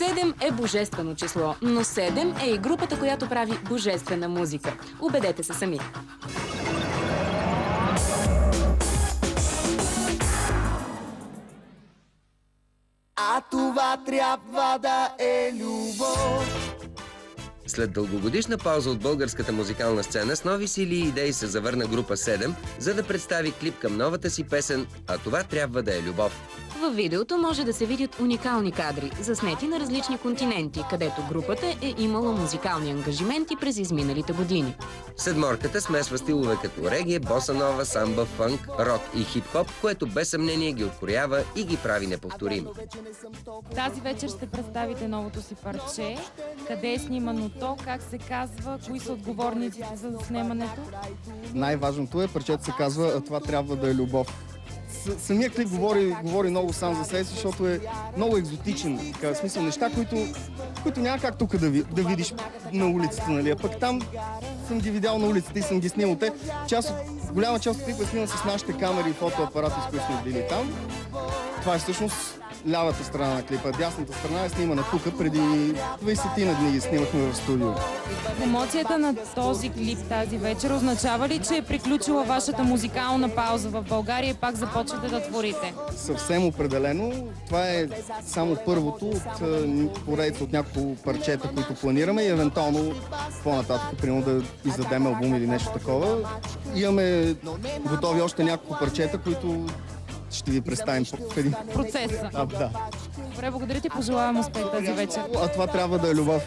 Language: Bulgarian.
7 е божествено число, но 7 е и групата, която прави божествена музика. Убедете се сами. А това трябва да е любов. След дългогодишна пауза от българската музикална сцена, с нови сили и идеи се завърна група 7, за да представи клип към новата си песен «А това трябва да е любов». В видеото може да се видят уникални кадри, заснети на различни континенти, където групата е имала музикални ангажименти през изминалите години. Седморката смесва стилове като реге, боса нова, самба, фънк, рок и хип-хоп, което без съмнение ги откроява и ги прави неповторими. Тази вечер ще представите новото си парче. Къде е снимано то, как се казва, кои са отговорниците за заснемането? Най-важното е, парчето се казва «А това трябва да е любов». Самият клип говори много сам за себе си, защото е много екзотичен. В смисъл, неща, които няма как тук да видиш на улицата, нали? А пък там съм ги видял на улицата и съм ги снимал. Голяма част от клипа е сниман с нашите камери и фотоапарати, с които сме били там. Това е всъщност лявата страна на клипа. Дясната страна е снимана тук. Преди 20 дни ги снимахме в студио. Промоцията на този клип тази вечер означава ли, че е приключила вашата музикална пауза в България и пак започвате да творите? Съвсем определено. Това е само първото от поредица от няколко парчета, които планираме и евентуално по-нататък, примерно да издадем албум или нещо такова. Имаме готови още няколко парчета, които ще ви представим в един процеса. Да. Добре, благодаря ти, пожелавам успех тази вечер. А това трябва да е любов.